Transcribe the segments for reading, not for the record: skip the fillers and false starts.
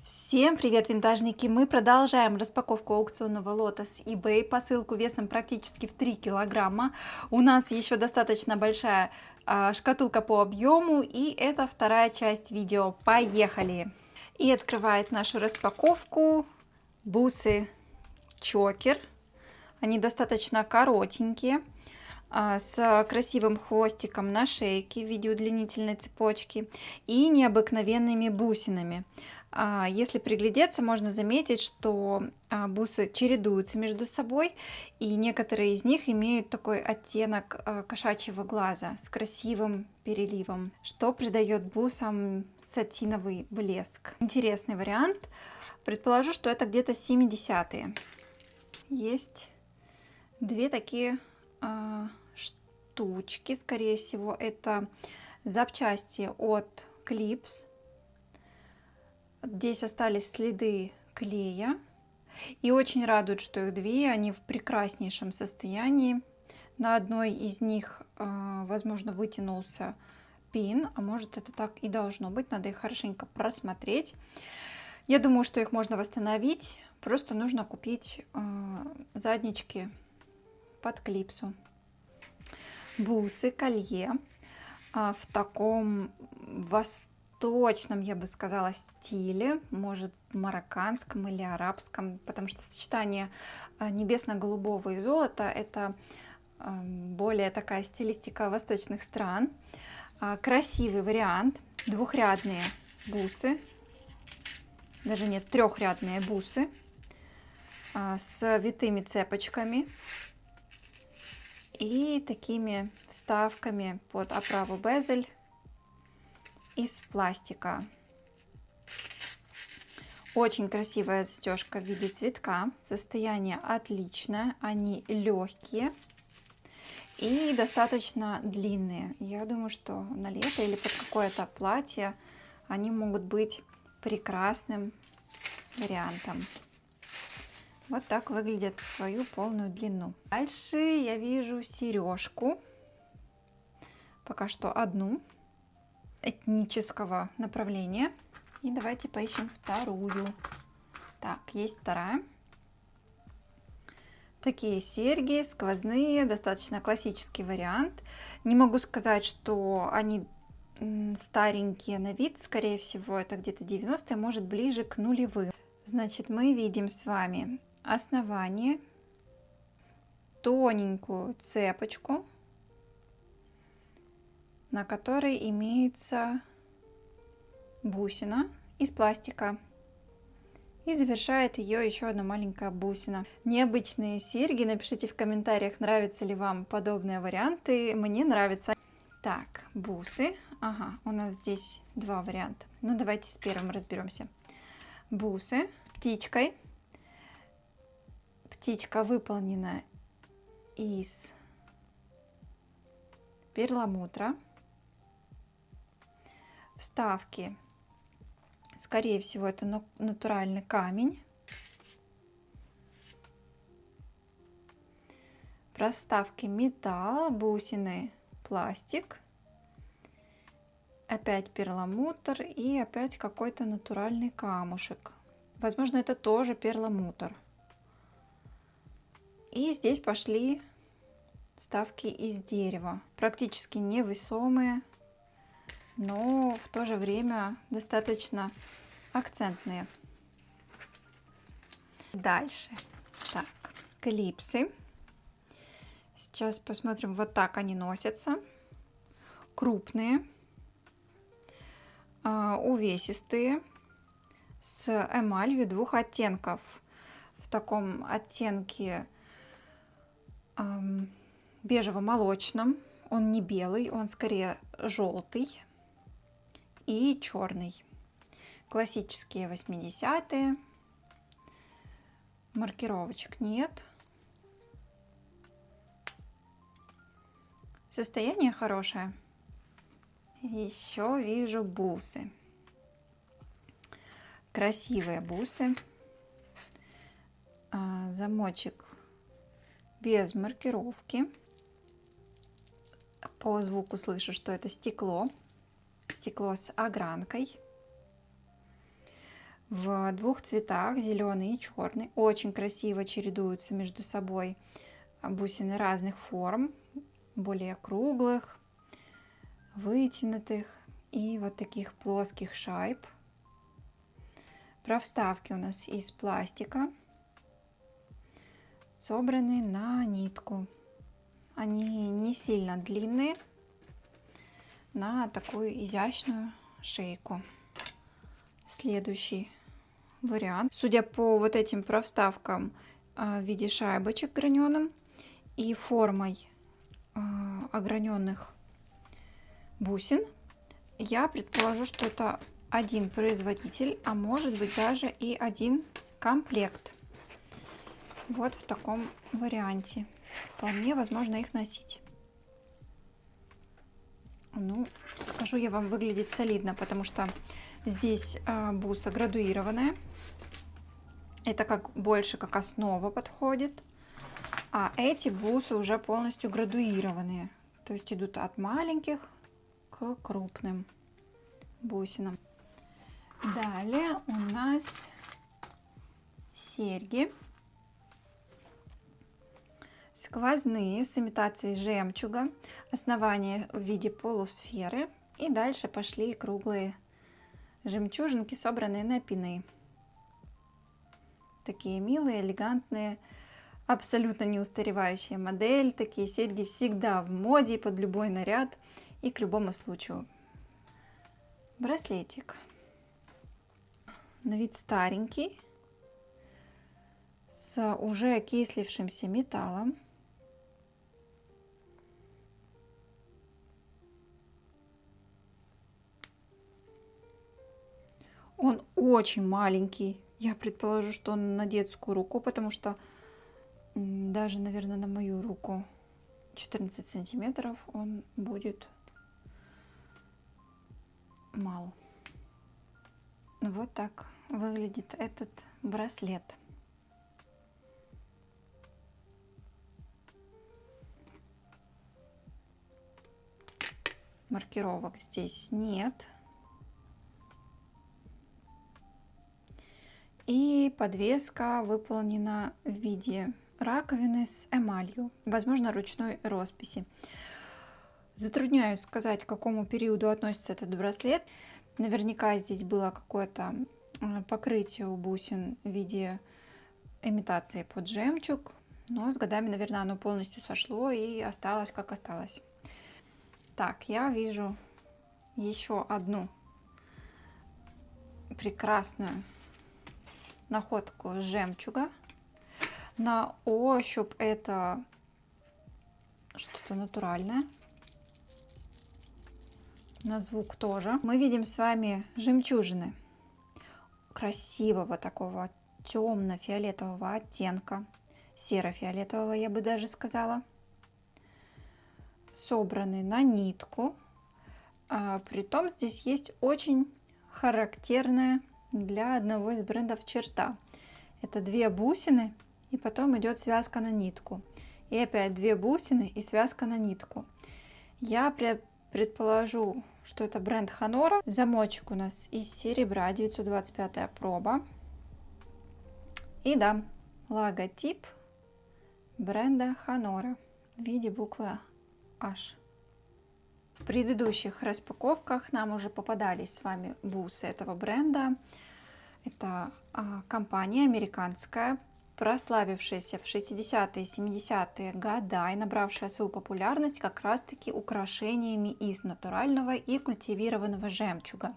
Всем привет, винтажники! Мы продолжаем распаковку аукционного лота с eBay. Посылку весом практически в 3 килограмма. У нас еще достаточно большая шкатулка по объему, и это вторая часть видео. Поехали! И открывает нашу распаковку бусы чокер. Они достаточно коротенькие, с красивым хвостиком на шейке в виде удлинительной цепочки и необыкновенными бусинами. Если приглядеться, можно заметить, что бусы чередуются между собой, и некоторые из них имеют такой оттенок кошачьего глаза с красивым переливом, что придает бусам сатиновый блеск. Интересный вариант. Предположу, что это где-то 70-е. Есть две такие штучки, скорее всего, это запчасти от Clips. Здесь остались следы клея, и очень радует, что их две, они в прекраснейшем состоянии. На одной из них, возможно, вытянулся пин, а может, это так и должно быть, надо их хорошенько просмотреть. Я думаю, что их можно восстановить, просто нужно купить заднички под клипсу. Бусы, колье в таком восточном, я бы сказала, стиле, может, марокканском или арабском, потому что сочетание небесно-голубого и золота — это более такая стилистика восточных стран. Красивый вариант, двухрядные бусы, даже нет, трехрядные бусы с витыми цепочками и такими вставками под оправу безель из пластика. Очень красивая застежка в виде цветка. Состояние отличное. Они легкие и достаточно длинные. Я думаю, что на лето или под какое-то платье они могут быть прекрасным вариантом. Вот так выглядят в свою полную длину. Дальше я вижу сережку. Пока что одну, этнического направления. И давайте поищем вторую. Так, есть вторая. Такие серьги сквозные, достаточно классический вариант. Не могу сказать, что они старенькие на вид. Скорее всего, это где-то 90-е, может, ближе к нулевым. Значит, мы видим с вами основание, тоненькую цепочку, на которой имеется бусина из пластика. И завершает ее еще одна маленькая бусина. Необычные серьги. Напишите в комментариях, нравятся ли вам подобные варианты. Мне нравится. Так, бусы. Ага, у нас здесь два варианта. Ну, давайте с первым разберемся. Бусы с птичкой. Птичка выполнена из перламутра. Вставки, скорее всего, это натуральный камень. Проставки металл, бусины пластик. Опять перламутр и опять какой-то натуральный камушек. Возможно, это тоже перламутр. И здесь пошли вставки из дерева. Практически невесомые, но в то же время достаточно акцентные. Дальше. Так, клипсы. Сейчас посмотрим, вот так они носятся. Крупные, увесистые, с эмалью двух оттенков. В таком оттенке бежево-молочном. Он не белый, он скорее желтый и черный. Классические 80-е. Маркировочек нет. Состояние хорошее. Еще вижу бусы. Красивые бусы. Замочек без маркировки. По звуку слышу, что это стекло. Стекло с огранкой. в двух цветах, зеленый и черный. Очень красиво чередуются между собой бусины разных форм, более круглых, вытянутых и вот таких плоских шайб. Провставки у нас из пластика, собраны на нитку. Они не сильно длинные, на такую изящную шейку. Следующий вариант. Судя по вот этим провставкам в виде шайбочек граненым и формой ограненных бусин, я предположу, что это один производитель, а может быть даже и один комплект. Вот в таком варианте. Вполне возможно их носить. Ну, скажу я вам, выглядит солидно, потому что здесь буса градуированная. Это как больше как основа подходит. А эти бусы уже полностью градуированные. То есть идут от маленьких к крупным бусинам. Далее у нас серьги. Сквозные с имитацией жемчуга, основание в виде полусферы, и дальше пошли круглые жемчужинки, собранные на пины. Такие милые, элегантные, абсолютно не устаревающая модель. Такие серьги всегда в моде под любой наряд и к любому случаю. Браслетик. На вид старенький, с уже окислившимся металлом. Он очень маленький. Я предположу, что он на детскую руку, потому что даже, наверное, на мою руку 14 сантиметров он будет мал. Вот так выглядит этот браслет. Маркировок здесь нет. И подвеска выполнена в виде раковины с эмалью, возможно, ручной росписи. Затрудняюсь сказать, к какому периоду относится этот браслет. Наверняка здесь было какое-то покрытие у бусин в виде имитации под жемчуг, но с годами, наверное, оно полностью сошло и осталось как осталось. Так, я вижу еще одну прекрасную находку жемчуга. На ощупь это что-то натуральное. На звук тоже. Мы видим с вами жемчужины красивого такого темно-фиолетового оттенка. Серо-фиолетового, я бы даже сказала. Собраны на нитку. Притом здесь есть очень характерная для одного из брендов черта. Это две бусины, и потом идет связка на нитку. И опять две бусины и связка на нитку. Я предположу, что это бренд Honora. Замочек у нас из серебра, 925 проба. И да, логотип бренда Honora в виде буквы H. В предыдущих распаковках нам уже попадались с вами бусы этого бренда. Это компания американская, прославившаяся в 60-е и 70-е годы и набравшая свою популярность как раз-таки украшениями из натурального и культивированного жемчуга,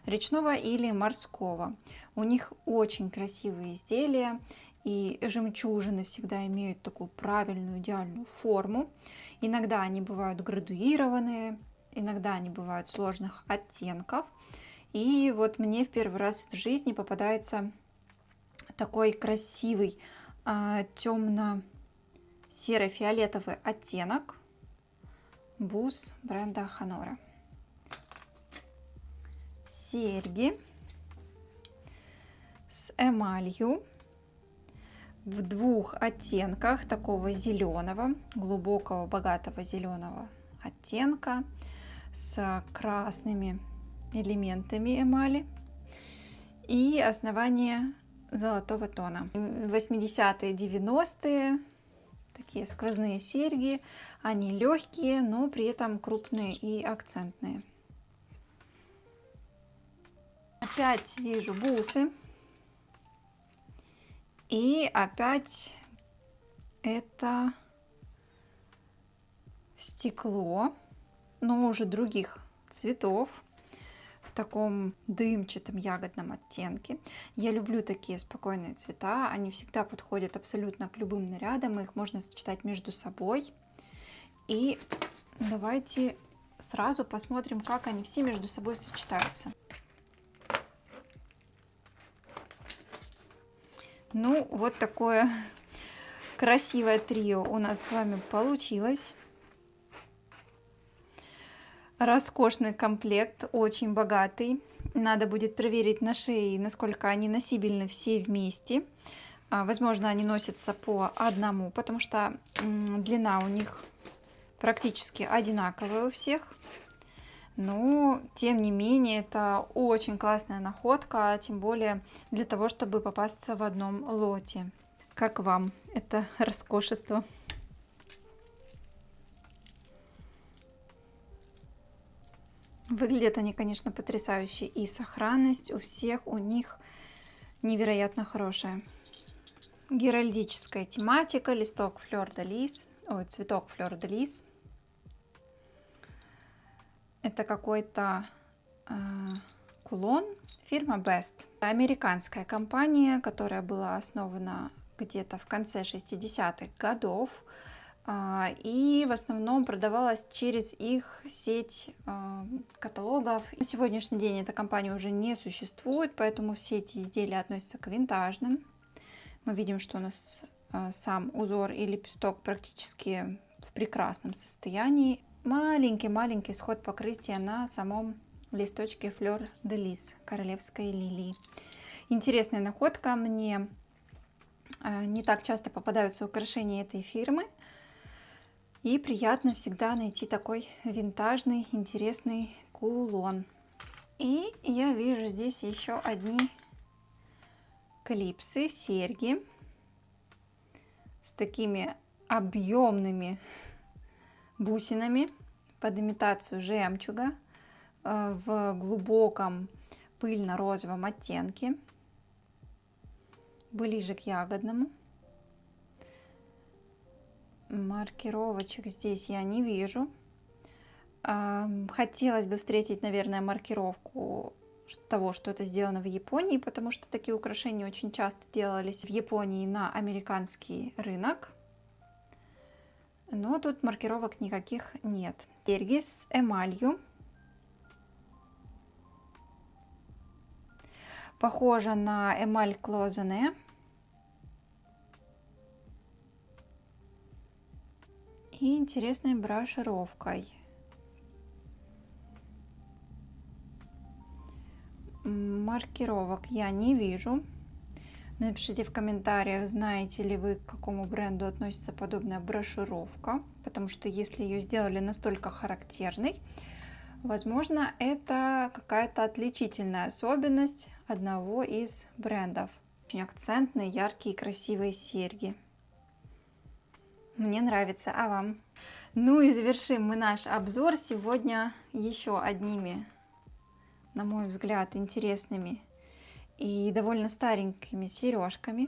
речного или морского. У них очень красивые изделия, и жемчужины всегда имеют такую правильную, идеальную форму. Иногда они бывают градуированные, иногда они бывают сложных оттенков. И вот мне в первый раз в жизни попадается такой красивый темно-серо-фиолетовый оттенок бус бренда Honora. Серьги с эмалью в двух оттенках такого зеленого, глубокого, богатого зеленого оттенка с красными элементами эмали. И основание золотого тона. 80-е, 90-е. Такие сквозные серьги. Они легкие, но при этом крупные и акцентные. Опять вижу бусы. И опять это стекло, но уже других цветов, в таком дымчатом ягодном оттенке. Я люблю такие спокойные цвета, они всегда подходят абсолютно к любым нарядам, их можно сочетать между собой. И давайте сразу посмотрим, как они все между собой сочетаются. Ну, вот такое красивое трио у нас с вами получилось. Роскошный комплект, очень богатый. Надо будет проверить на шее, насколько они носибельны все вместе. Возможно, они носятся по одному, потому что длина у них практически одинаковая у всех. Но, тем не менее, это очень классная находка, тем более для того, чтобы попасться в одном лоте. Как вам это роскошество? Выглядят они, конечно, потрясающе, и сохранность у всех у них невероятно хорошая. Геральдическая тематика, листок флёр-де-лис, ой, цветок флёр-де-лис. Это какой-то кулон, фирма Best. Американская компания, которая была основана где-то в конце 60-х годов. И в основном продавалась через их сеть каталогов. На сегодняшний день эта компания уже не существует, поэтому все эти изделия относятся к винтажным. Мы видим, что у нас сам узор и лепесток практически в прекрасном состоянии. Маленький сход покрытия на самом листочке флёр-де-лис, королевской лилии. Интересная находка. Мне не так часто попадаются украшения этой фирмы. И приятно всегда найти такой винтажный, интересный кулон. И я вижу здесь еще одни клипсы, серьги с такими объемными бусинами под имитацию жемчуга в глубоком пыльно-розовом оттенке, ближе к ягодному. Маркировочек здесь я не вижу. Хотелось бы встретить, наверное, маркировку того, что это сделано в Японии, потому что такие украшения очень часто делались в Японии на американский рынок. Но тут маркировок никаких нет. Серьги с эмалью. Похоже на эмаль клозене. И интересной брошюровкой. Маркировок я не вижу. Напишите в комментариях, знаете ли вы, к какому бренду относится подобная брошюровка, потому что если ее сделали настолько характерной, возможно, это какая-то отличительная особенность одного из брендов. Очень акцентные, яркие, красивые серьги. Мне нравится, а вам? Ну и завершим мы наш обзор сегодня еще одними, на мой взгляд, интересными и довольно старенькими сережками.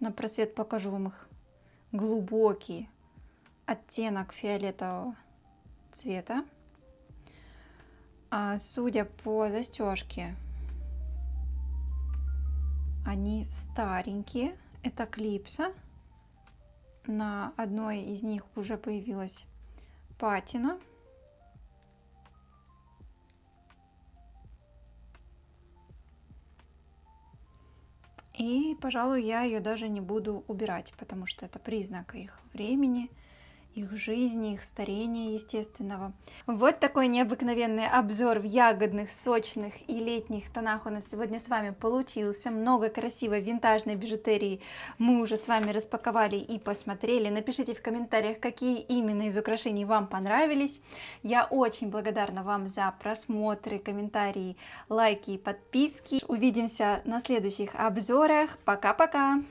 На просвет покажу вам их глубокий оттенок фиолетового цвета. Судя по застежке, они старенькие. Это клипса. На одной из них уже появилась патина. И, пожалуй, я ее даже не буду убирать, потому что это признак их времени их жизни, их старения естественного. Вот такой необыкновенный обзор в ягодных, сочных и летних тонах у нас сегодня с вами получился. Много красивой винтажной бижутерии мы уже с вами распаковали и посмотрели. Напишите в комментариях, какие именно из украшений вам понравились. Я очень благодарна вам за просмотры, комментарии, лайки и подписки. Увидимся на следующих обзорах. Пока-пока!